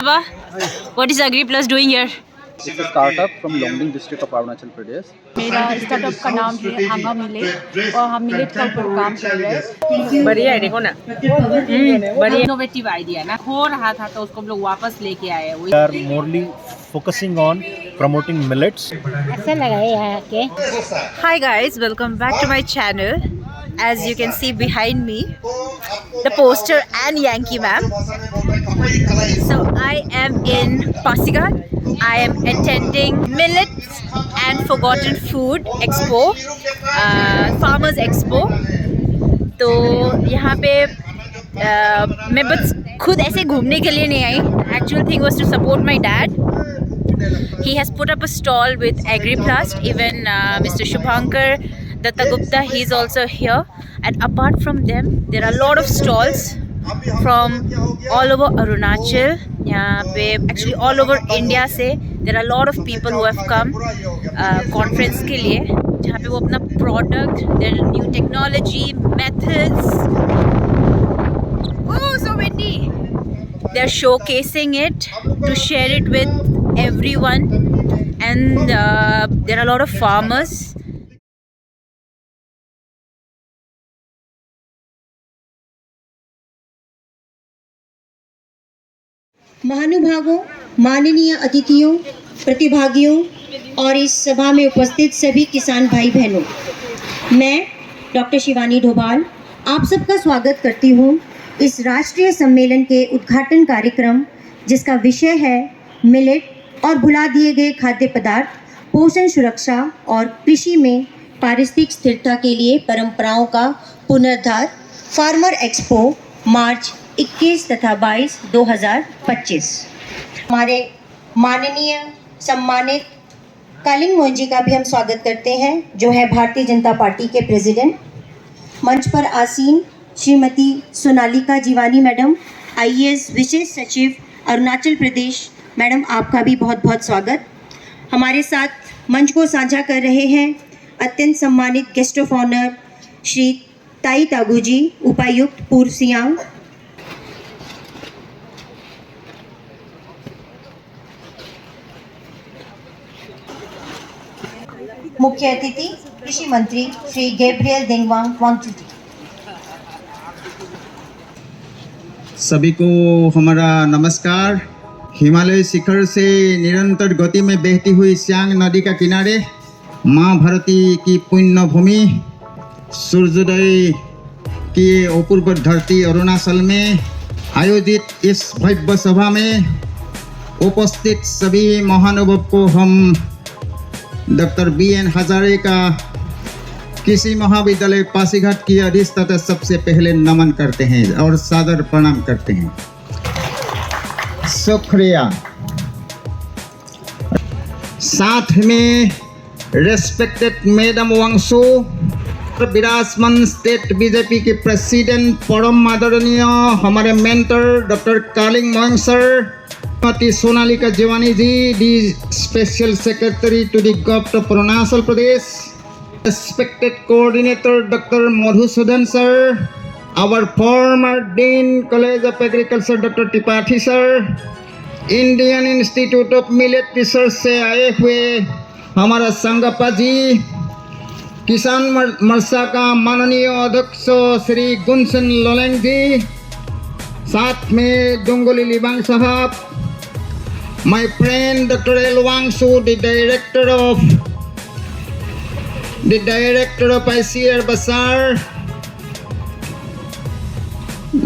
What is AgriPlus doing here? It's a startup from Longding district of Arunachal Pradesh. मेरा startup का नाम है आंगा मिलेट और हम मिलेट का ऊपर काम कर रहे हैं। बढ़िया है, देखो ना। बढ़िया इनोवेटिव आइडिया ना, हो रहा था तो उसको हम लोग वापस लेके आए। We are morely focusing on promoting millets. अच्छा लगा है यहाँ के। Hi guys, welcome back to my channel. As you can see behind me, the poster and Yankee ma'am. So I am in Pasighat. I am attending Millets and Forgotten Food Expo, Farmers Expo. तो यहाँ पे मैं बस खुद ऐसे घूमने के लिए नहीं आई. Actual thing was to support my dad. He has put up a stall with AgriPlus. Even Mr. Shubhankar Datta Gupta, he is also here. And apart from them, there are a lot of stalls from all over Arunachal. यहाँ पे actually all over India से there are a lot of people who have come conference के लिए, जहाँ पे वो अपना product, their new technology, methods. Oh, so windy! They are showcasing it to share it with everyone, and there are a lot of farmers. महानुभावों, माननीय अतिथियों, प्रतिभागियों और इस सभा में उपस्थित सभी किसान भाई बहनों, मैं डॉक्टर शिवानी ढोभाल आप सबका स्वागत करती हूँ इस राष्ट्रीय सम्मेलन के उद्घाटन कार्यक्रम, जिसका विषय है मिलेट और भुला दिए गए खाद्य पदार्थ, पोषण सुरक्षा और कृषि में पारिस्थितिक स्थिरता के लिए परंपराओं का पुनरुद्धार, फार्मर एक्सपो मार्च 21 तथा 22 2025। हमारे माननीय सम्मानित कालिंग मोहन जी का भी हम स्वागत करते हैं, जो है भारतीय जनता पार्टी के प्रेसिडेंट। मंच पर आसीन श्रीमती सोनालिका जीवानी मैडम, IAS विशेष सचिव अरुणाचल प्रदेश, मैडम आपका भी बहुत बहुत स्वागत। हमारे साथ मंच को साझा कर रहे हैं अत्यंत सम्मानित गेस्ट ऑफ ऑनर श्री ताई तागू जी, उपायुक्त पूर्व सियांग। मुख्य अतिथि कृषि मंत्री श्री गैब्रियल देंगवांग वांगचुक। सभी को हमारा नमस्कार। हिमालय शिखर से निरंतर गति में बहती हुई सियांग नदी का किनारे, माँ भारती की पुण्य भूमि, सूर्योदय की अपूर्व धरती अरुणाचल में आयोजित इस भव्य सभा में उपस्थित सभी महानुभाव को हम डॉक्टर BN हजारे का कृषि महाविद्यालय पासीघाट की अधिष्ठाता सबसे पहले नमन करते हैं और सादर प्रणाम करते हैं। शुक्रिया। साथ में रेस्पेक्टेड मैडम वांगसू, विराजमान स्टेट BJP के प्रेसिडेंट, परम आदरणीय हमारे mentor doctor Kaling Mohan sir, Shrimati Sonalika Jeevani ji, the special secretary to the government of Arunachal Pradesh, respected coordinator Dr. Madhusudan sir, our former Dean College of Agriculture Dr. Tripathi sir, Indian Institute of Millet Research से आए हुए हमारा संगप्पा जी, किसान मर्सा का माननीय अध्यक्ष श्री गुनसन लोलेंग जी, साथ में डोंगोली लिबांग साहब, my friend Dr. L. Wangsu, the director of ICR Bazaar,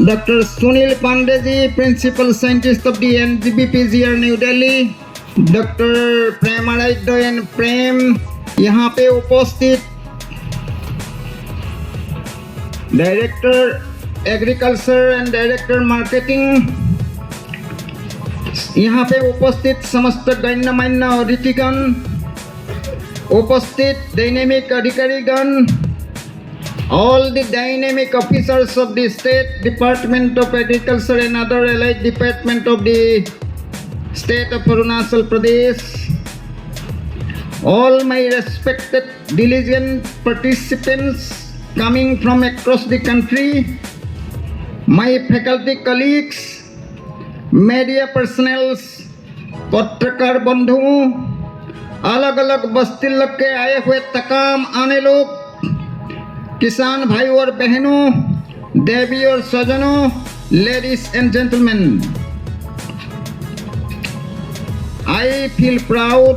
Dr. Sunil Pandey, principal scientist of the NGBPGR New Delhi, Dr. Premarai Doyen Prem, यहाँ पे उपस्थित director agriculture and director marketing, यहाँ पे उपस्थित समस्त गण्यमान्य अतिथिगण, उपस्थित डायनेमिक अधिकारीगण, all the dynamic officers of the State Department of Agriculture and other allied department of the State of Arunachal Pradesh, all my respected diligent participants coming from across the country, my faculty colleagues, media personals, पत्रकार बंधु, अलग अलग बस्ती लग के आए हुए तमाम आने लोग, किसान भाई और बहनों, देवी और सजनों, ladies and gentleman, I feel proud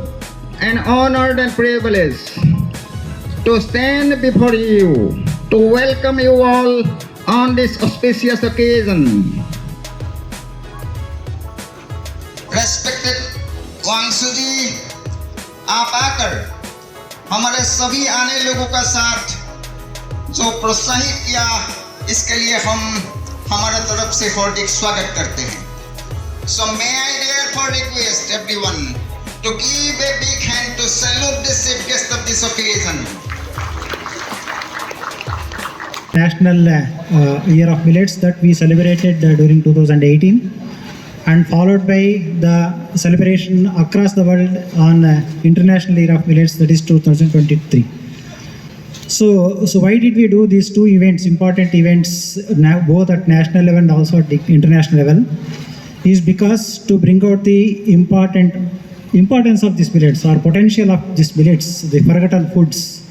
and honored and privileged to stand before you to welcome you all on this auspicious occasion. Respected वांसु जी, आप आकर हमारे सभी आने लोगों का साथ जो प्रोत्साहित किया, इसके लिए हम हमारे तरफ से हार्दिक स्वागत करते हैं. So may I therefore request everyone to give a big hand to salute the chief guest of this occasion. National Year of Millets that we celebrated during 2018, and followed by the celebration across the world on International Year of Millets, that is 2023. So why did we do these two events, important events, now both at national level and also at the international level? Is because to bring out the importance of these millets or potential of these millets, the forgotten foods,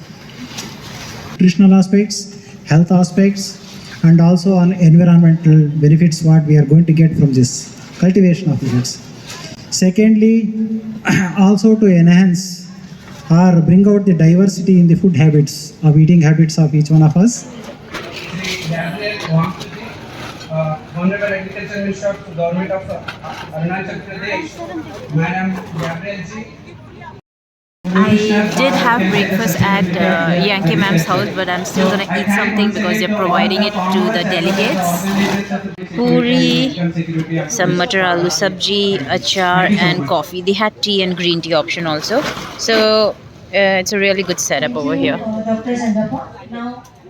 nutritional aspects, health aspects, and also on environmental benefits what we are going to get from this cultivation of millets. Secondly, also to enhance or bring out the diversity in the food habits of eating habits of each one of us. Honorable Agriculture Minister of Government of Arunachal Pradesh, Madam Gabriel ji. I did have breakfast at Yankee Ma'am's house, but I'm still gonna eat something because they're providing it to the delegates. Puri, some matar aloo sabji, achar and coffee. They had tea and green tea option also. So it's a really good setup over here.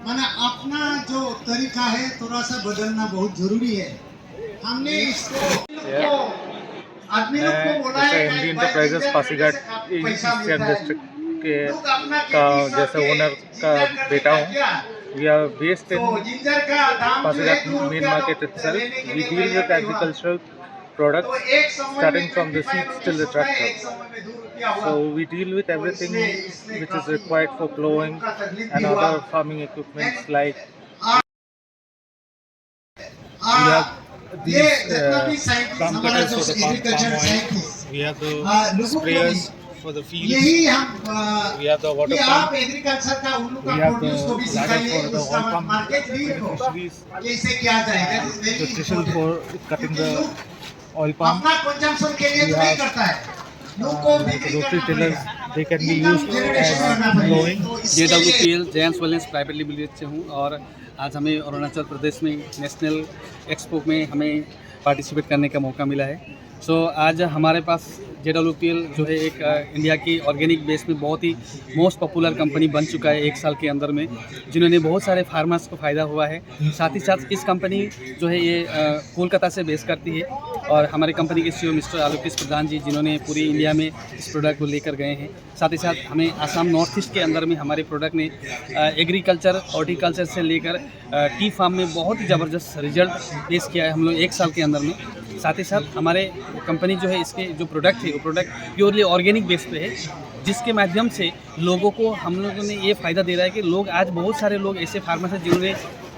माना अपना जो तरीका है थोड़ा सा बदलना बहुत जरूरी है. हमने इसको आदमी लोग को बोला है MD Enterprises Pasighat eastern district के का जैसे ओनर का बेटा हूँ. We are based in Pasighat main market itself. We deal with agricultural products starting from the seeds till the tractor. So we deal with everything which is required for plowing and other farming equipments like we have these pump cutters for the palm oil, we have the sprayers for the fields, we have the water pump, we have the ladder for the oil pump beneficiaries, the chisel for cutting the oil pump, we have rotary tillers, they can be used as blowing. JWPL James valence private limited से हूँ और आज हमें अरुणाचल प्रदेश में national expo में हमें participate करने का मौका मिला है. सो आज हमारे पास JWPL जो है एक इंडिया की ऑर्गेनिक बेस में बहुत ही मोस्ट पॉपुलर कंपनी बन चुका है 1 साल के अंदर में, जिन्होंने बहुत सारे फार्मर्स को फ़ायदा हुआ है. साथ ही साथ इस कंपनी जो है ये कोलकाता से बेस करती है और हमारी कंपनी के CEO मिस्टर आलोकेश प्रधान जी जिन्होंने पूरी इंडिया में इस प्रोडक्ट को लेकर गए हैं. साथ ही साथ हमें आसाम नॉर्थ ईस्ट के अंदर में हमारे प्रोडक्ट ने एग्रीकल्चर हॉर्टिकल्चर से लेकर टी फार्म में बहुत ही ज़बरदस्त रिजल्ट पेश किया है हम लोग 1 साल के अंदर में. साथ ही साथ हमारे कंपनी जो है इसके जो प्रोडक्ट है वो प्रोडक्ट प्योरली ऑर्गेनिक बेस पे है, जिसके माध्यम से लोगों को हम लोगों ने ये फ़ायदा दे रहा है कि लोग आज बहुत सारे लोग ऐसे फार्मर्स हैं जिन्होंने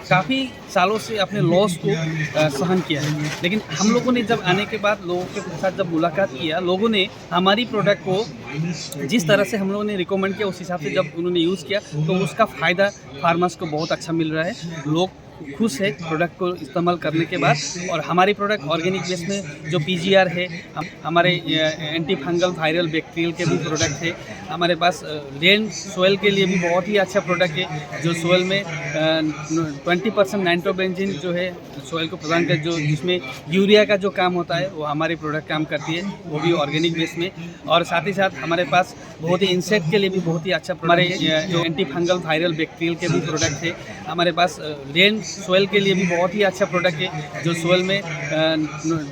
काफ़ी सालों से अपने लॉस को सहन किया है, लेकिन हम लोगों ने जब आने के बाद लोगों के साथ जब मुलाकात किया, लोगों ने हमारी प्रोडक्ट को जिस तरह से हम लोगों ने रिकमेंड किया उस हिसाब से जब उन्होंने यूज़ किया तो उसका फ़ायदा फार्मर्स को बहुत अच्छा मिल रहा है. लोग खुश है प्रोडक्ट को इस्तेमाल करने के बाद. और हमारी प्रोडक्ट ऑर्गेनिक बेस में जो PGR है, हमारे एंटी फंगल वायरल बैक्टीरियल के भी प्रोडक्ट है. हमारे पास रेन सोयल के लिए भी बहुत ही अच्छा प्रोडक्ट है जो सोयल में 20% नाइट्रोबेंजीन जो है सोयल को प्रदान कर, जो जिसमें यूरिया का जो काम होता है वो हमारी प्रोडक्ट काम करती है, वो भी ऑर्गेनिक बेस में. और साथ ही साथ हमारे पास बहुत ही इंसेक्ट के लिए भी बहुत ही अच्छा हमारे जो एंटी फंगल वायरल बैक्टीरियल के भी प्रोडक्ट है. हमारे पास रेन सोयल के लिए भी बहुत ही अच्छा प्रोडक्ट है, जो सोयल में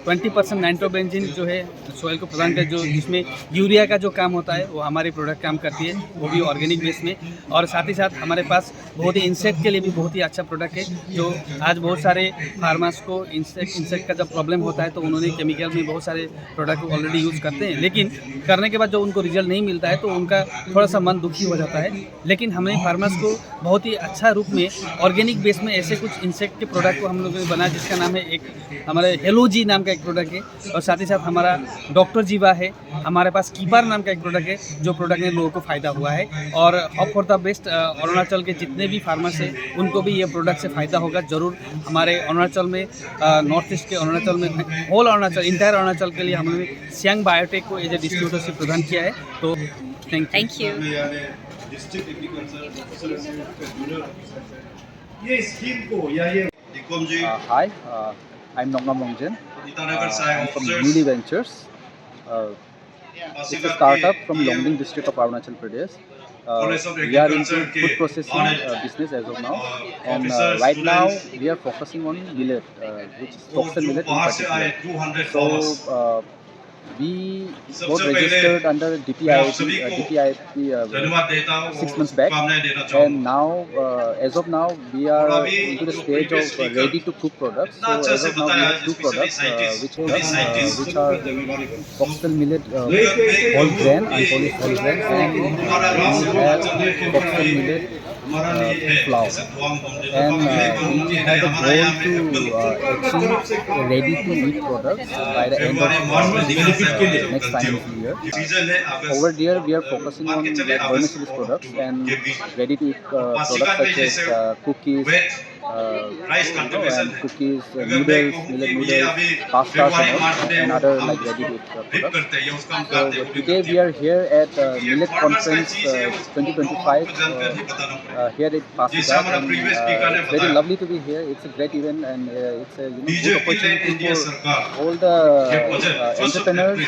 20% नाइट्रोबेंजीन जो है सोयल को प्रदान कर, जो जिसमें यूरिया का जो काम होता है वो हमारी प्रोडक्ट काम करती है, वो भी ऑर्गेनिक बेस में। और साथ ही साथ हमारे पास बहुत ही इंसेक्ट के लिए भी बहुत ही अच्छा प्रोडक्ट है, जो आज बहुत सारे फार्मर्स को इंसेक्ट का जब प्रॉब्लम होता है तो उन्होंने केमिकल में बहुत सारे प्रोडक्ट को ऑलरेडी यूज़ करते हैं, लेकिन करने के बाद जो उनको रिजल्ट नहीं मिलता है तो उनका थोड़ा सा मन दुखी हो जाता है। लेकिन हमने फार्मर्स को बहुत ही अच्छा रूप में ऑर्गेनिक बेस में ऐसे कुछ इंसेक्ट के प्रोडक्ट को हम लोगों ने बनाया, जिसका नाम है एक हमारे हेलोजी नाम का एक प्रोडक्ट है, और साथ ही साथ हमारा डॉक्टर जीवा है, हमारे पास कीपर नाम का एक प्रोडक्ट है, जो प्रोडक्ट में लोगों को फ़ायदा हुआ है। और hope for the best, Arunachal के जितने भी फार्मर्स हैं उनको भी ये प्रोडक्ट से फ़ायदा होगा ज़रूर। हमारे अरुणाचल में, नॉर्थ ईस्ट के अरुणाचल में, होल अरुणाचल, इंटायर अरुणाचल के लिए हमने सियांग बायोटेक को एज ए डिस्ट्रीब्यूटरशिप प्रदान किया है। तो thank you. Hi, I'm Nongnam Longjen. I'm from Nili Ventures. It's a startup from Longding district of Arunachal Pradesh. We are into food processing business as of now, and right now we are focusing on millet, which is foxtail millet in particular. So we got registered under DPIP 6 months back, and now as of now we are into the stage of ready to cook products. So as of now we have 2 products which are foxtail millet whole grain, unpolished whole grain, and we have foxtail millet flour, and we have a goal to achieve ready to eat products by the end of next financial year. Over there we are focusing on like vermicelli products and ready to eat products such as cookies, and cookies, noodles, millet noodles, pastas and other like ready to eat products. So today we are here at Millet Conference 2025 here at Pasighat, and it's very lovely to be here. It's a great event, and it's a good opportunity for all the entrepreneurs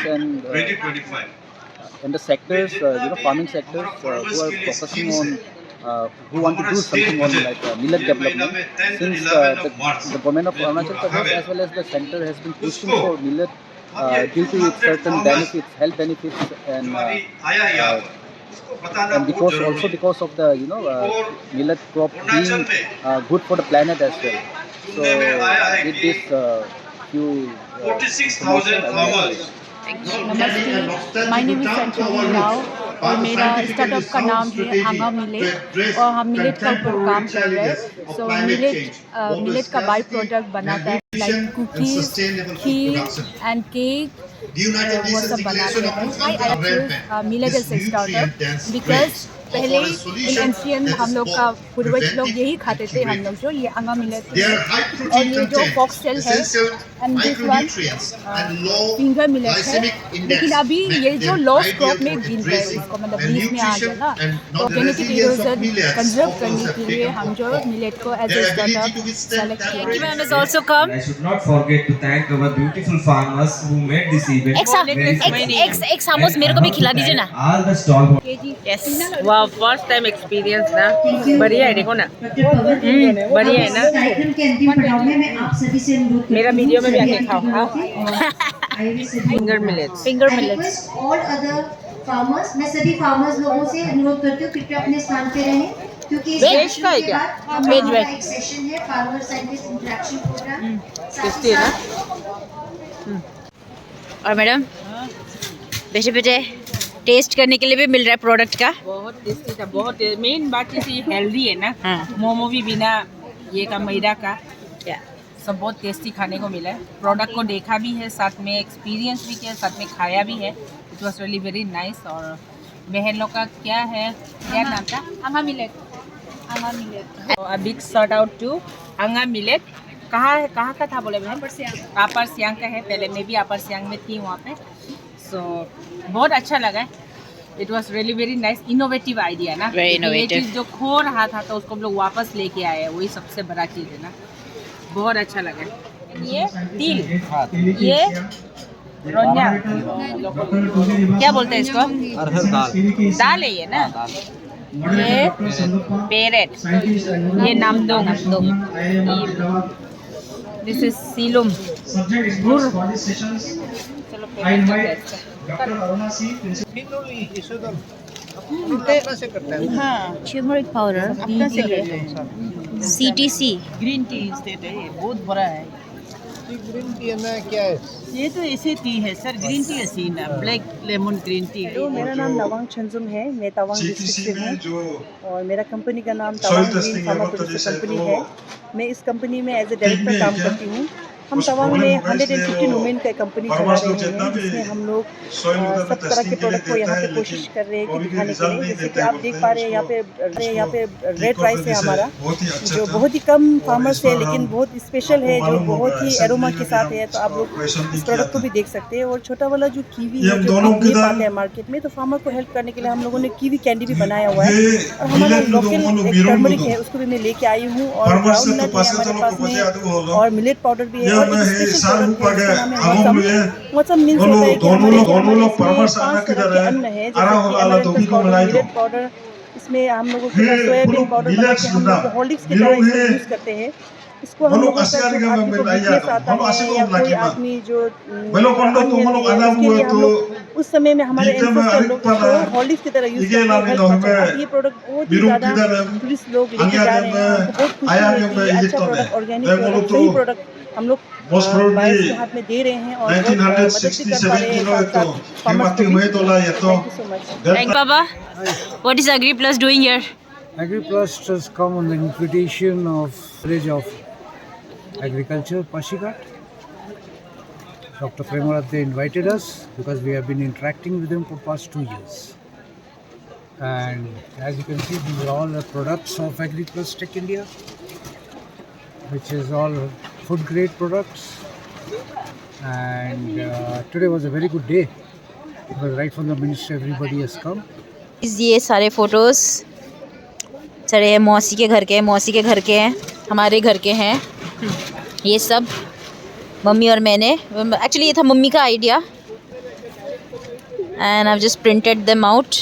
and the sectors, farming sectors who are focusing on who want to do something on like millet development, since the government of Arunachal Pradesh as well as the center has been pushing for millet due to its certain benefits, health benefits, and because of the millet crop being good for the planet as well. So with this few information, नमस्ते, my name is संजीवनी राव और मेरा startup का नाम है आंगा millet, और हम millet का ऊपर काम कर रहे हैं। सो मिलेट का बाई प्रोडक्ट बनाता है, like cookies, kheer and cake, वो सब बनाते हैं। I choose millet as a startup because पहले इन एंशियंट हम लोग का पूर्वज लोग यही खाते थे, हम लोग जो ये आंगा मिलेट और ये जो फॉक्सटेल है and this one finger millet है। लेकिन अभी ये जो लॉस्ट क्रॉप में गिन रहे हैं, इसको मतलब बीच में आ गया ना, तो जेनेटिक इरोजन कंजर्व करने के लिए हम जो मिलेट को एज ए स्टार्टअप सेलेक्ट किया। Thank you, ma'am, has also come. I should not forget to thank our beautiful farmers who made this event. एक सामोस मेरे को भी खिला दीजिए ना। All the stall. Yes. वाह, फर्स्ट टाइम एक्सपीरियंस ना, बढ़िया है, देखो ना, बढ़िया है ना। मेरा वीडियो में भी आके खाओ। Finger millets, finger millets. All other farmers, मैं सभी फार्मर्स लोगों से अनुरोध करती हूँ कृपया अपने स्थान पे रहें, क्योंकि इस वेज का है क्या? वेज एक सेशन है farmer scientist interaction program. Tasty है ना। और मैडम बेटे बेटे टेस्ट करने के लिए भी मिल रहा है प्रोडक्ट का। बहुत टेस्टी था, बहुत मेन बात ये हेल्दी है ना। मोमो भी बिना ये का मैदा का, सब बहुत टेस्टी खाने को मिला है। प्रोडक्ट को देखा भी है, साथ में एक्सपीरियंस भी किया, साथ में खाया भी है। It was really very nice. और बहन लोग का क्या है, क्या नाम था? Aanga millet. Aanga millet. A big shout out to Aanga millet. कहाँ का था बोले बहन? अपर सियांग का है। पहले मैं भी अपर सियांग में थी वहाँ पे। सो बहुत अच्छा लगा। It was really very nice, innovative idea ना। ये चीज़ जो खो रहा था तो उसको हम लोग वापस लेके आए, वही सबसे बड़ा चीज़ है ना। बहुत अच्छा लगा। ये तिल, ये रोन्या क्या बोलते हैं इसको? अरहर दाल। दाल है ये ना। ये पेरेट, ये नामदोंग, दिस इज सीलुम गुर। चलो turmeric powder, CTC. Green tea state है, ये बहुत बड़ा है। ग्रीन टी है ना, क्या है? ये तो ऐसे टी है सर, ग्रीन टी है ना, ब्लैक लेमन ग्रीन टी। तो मेरा नाम नवांग छंजुम है, मैं तवांग डिस्ट्रिक्ट से हूँ और मेरा कंपनी का नाम तवांग ग्रीन फार्मास्यूटिकल कंपनी है। मैं इस कंपनी में एज ए डायरेक्टर काम करती हूँ। हम तवांग में 115 वुमेन का कंपनी चला रहे हैं, जिसमें हम लोग सब तरह के प्रोडक्ट को यहाँ पे कोशिश कर रहे हैं कि दिखाने के लिए। जैसे कि आप देख पा रहे हैं यहाँ पे रेड राइस है हमारा, जो बहुत ही कम फार्मर्स है लेकिन बहुत स्पेशल है, जो बहुत ही एरोमा के साथ है। तो आप लोग इस प्रोडक्ट को भी देख सकते हैं। और छोटा वाला जो कीवी है जो नहीं पाते हैं मार्केट में, तो फार्मर को हेल्प करने के लिए हम लोगों ने कीवी कैंडी भी बनाया हुआ है। और हमारा लोकल एक टर्मरिक है, उसको भी मैं लेके आई हूँ। और ग्राउंड नट है हमारे पास में, और मिलेट पाउडर भी है। और एक स्पेशल प्रोडक्ट है, मौसम मीन्स होता है कि हमारे यहाँ 5 तरह के अन्न है, जैसे कि अमेरिकन पाउडर, मिलेट पाउडर, इसमें हम लोगों के पास सोयाबीन पाउडर बना के हम लोग हॉर्लिक्स की तरह इसको यूज़ करते हैं। इसको हम लोगों का जो आदमी को वीकनेस आता है या कोई आदमी जो उस समय में हमारे एंसेस्टर लोग इसको हॉर्लिक्स की तरह यूज़ करते हैं। ये प्रोडक्ट बहुत ही ज़्यादा टूरिस्ट लोग लेके जा रहे हैं, उनको बहुत खुशी है कि अच्छा प्रोडक्ट, ऑर्गेनिक प्रोडक्ट, सही प्रोडक्ट हम लोग बाइस के हाथ में दे रहे हैं और मदद भी कर पा रहे हैं फार्मर्स को भी। Thank you so much. Thank Baba. What is Agri Plus doing here? AgriPlus has come on the invitation of Village of Agriculture, Pashigat. Dr. Premaratne invited us because we have been interacting with him for past 2 years. And as you can see, these are all the products of AgriPlus Tech India, which is all food grade products. And today was a very good day because right from the ministry everybody has come. ये सारे photos सारे मौसी के घर के हैं, मौसी के घर के हैं, हमारे घर के हैं। ये सब मम्मी और मैंने, एक्चुअली ये था मम्मी का idea, and I just printed them out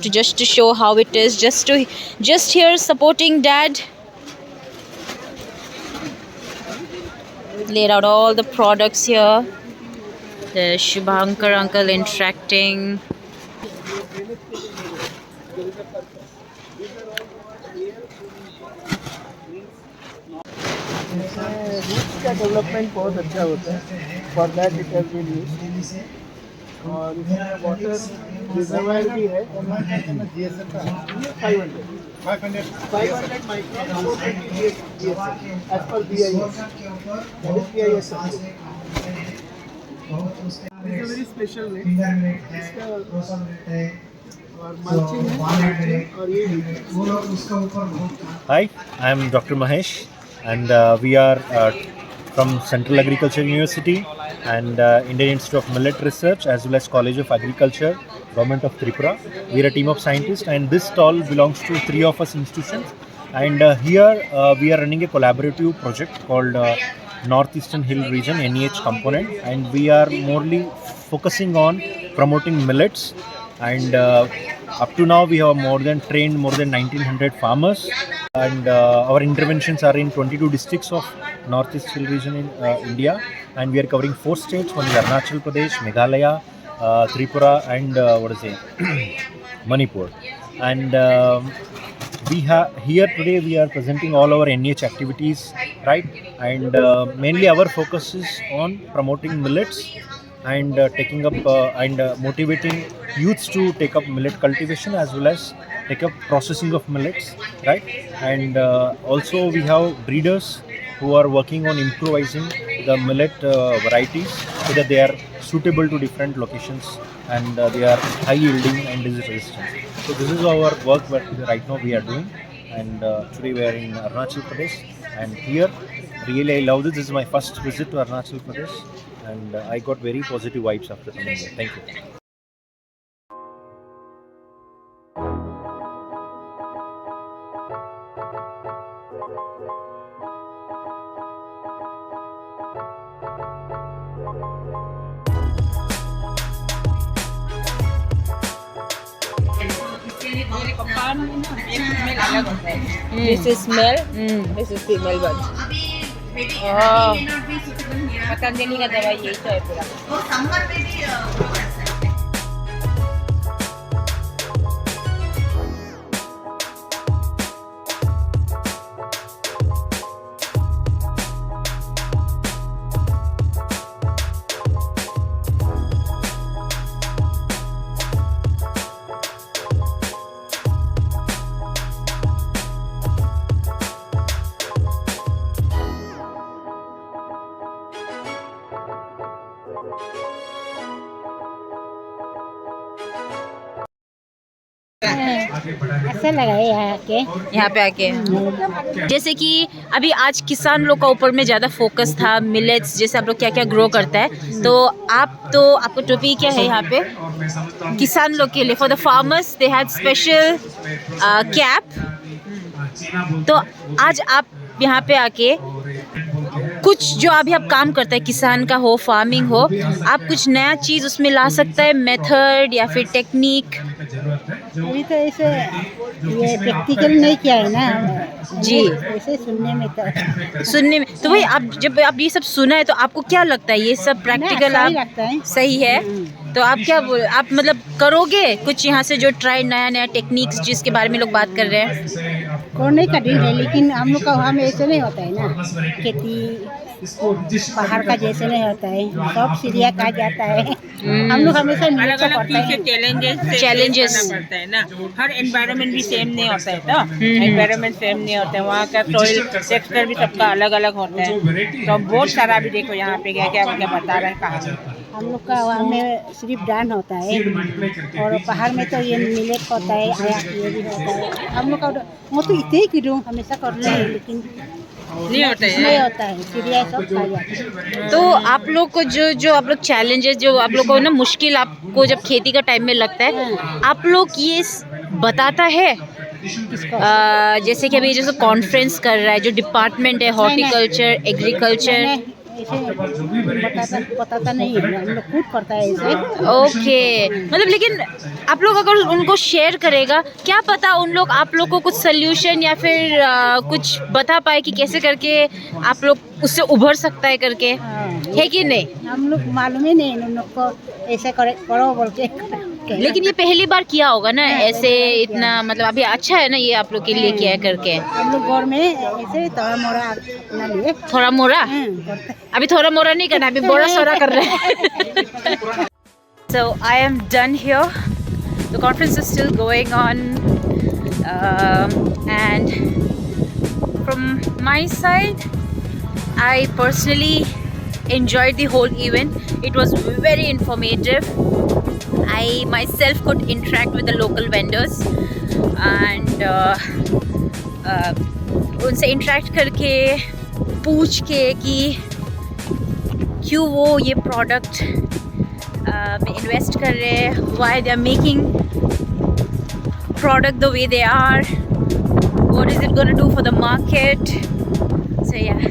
to just to show how it is, just here supporting dad. Laid out all the products here. The Shubhankar uncle interacting. Roots का development बहुत अच्छा होता है, for that it has been used. और इसमें water reservoir भी है, 500 micro एज पर BIS, वेरी स्पेशल रेट। इसका और मल्चिंग है और ये Hi, I am Dr. Mahesh, and we are from Central Agriculture University and Indian Institute of Millet Research, as well as College of Agriculture, Government of Tripura. We are a team of scientists, and this stall belongs to 3 of us institutions. And here we are running a collaborative project called Northeastern Hill Region NEH component, and we are morely focusing on promoting millets. And up to now we have trained more than 1900 farmers, and our interventions are in 22 districts of Northeast Hill Region in India, and we are covering 4 states. One is Arunachal Pradesh, Meghalaya, Tripura, and Manipur. And we have here today we are presenting all our NEH activities, right? And mainly our focus is on promoting millets and taking up and motivating youths to take up millet cultivation as well as take up processing of millets, right? And also we have breeders who are working on improvising the millet varieties so that they are suitable to different locations and they are high yielding and disease resistant. So this is our work that right now we are doing, and today we are in Arunachal Pradesh, and here really I love this. This is my first visit to Arunachal Pradesh, and I got very positive vibes after coming here. Thank you. मेरे पापा farm में ना एक smell अलग होता है. This is male, this is female bird. Patanjali का दवाई यही तो है पूरा. अच्छा लगा है यहाँ पे आके. जैसे कि अभी आज किसान लोग का ऊपर में ज़्यादा फोकस था, मिलेट्स जैसे आप लोग क्या क्या ग्रो करता है, तो आपको टोपी क्या है यहाँ पे किसान लोग के लिए, for the farmers they had special cap. तो आज आप यहाँ पे आके कुछ जो अभी आप काम करता है, किसान का हो, फार्मिंग हो, आप कुछ नया चीज़ उसमें ला सकता है, मेथड या फिर टेक्निक. अभी तो ऐसे ये प्रैक्टिकल नहीं किया है ना जी, ऐसे सुनने में तो वही आप जब आप ये सब सुना है तो आपको क्या लगता है, ये सब प्रैक्टिकल सही आप लगता है. सही है. तो आप क्या आप मतलब करोगे कुछ यहाँ से जो ट्राई नया टेक्निक्स जिसके बारे में लोग बात कर रहे हैं? करने का दिन है, लेकिन हम लोग का वहाँ में ऐसे नहीं होता है ना, खेती पहाड़ का जैसे नहीं होता है, सब सीरिया कहा जाता है. हम लोग हमेशा अलग अलग चीज से चैलेंजेस पड़ता है ना. हर एनवायरनमेंट भी सेम नहीं होता है, तो एनवायरनमेंट सेम नहीं होता है, वहाँ का सॉइल टेक्सचर भी सबका अलग अलग होता है. तो बहुत सारा भी देखो यहाँ पे क्या क्या बता रहे हैं कहाँ. हम लोग का वहाँ में सिर्फ धान होता है, और पहाड़ में तो ये मिलेट होता है, आया ये भी होता है. हम लोग का वो तो इतने ही कीड़ों हमेशा करते हैं, लेकिन नहीं होता है सीरिया सब खा जाता है. तो आप लोग को जो आप लोग चैलेंजेस जो आप लोग को ना मुश्किल आपको जब खेती का टाइम में लगता है, आप लोग ये बताता है जैसे कि अभी जैसे कॉन्फ्रेंस कर रहा है जो डिपार्टमेंट है, हॉर्टिकल्चर, एग्रीकल्चर, ऐसे बताता नहीं है, हम लोग खुद करता है ऐसे. ओके, मतलब लेकिन आप लोग अगर उनको शेयर करेगा, क्या पता उन लोग आप लोग को कुछ सोल्यूशन या फिर कुछ बता पाए कि कैसे करके आप लोग उससे उभर सकता है करके, है कि नहीं? हम लोग मालूम ही नहीं उन लोग को ऐसे करो बोल के. लेकिन ये पहली बार किया होगा ना ऐसे, इतना मतलब अभी अच्छा है ना ये आप लोग के लिए किया है करके. हम लोग घर में ऐसे थोड़ा मोड़ा अपना लिए, थोड़ा मोड़ा, अभी थोड़ा मोड़ा नहीं करना, अभी बोरा सोरा कर रहे हैं. So I am done here. The conference is still going on, and from my side, I personally enjoyed the whole event. It was very informative. I myself could interact with the local vendors and उनसे interact करके पूछ के कि क्यों वो ये product में invest कर रहे हैं, why they are making product the way they are, what is it going to do for the market. So yeah.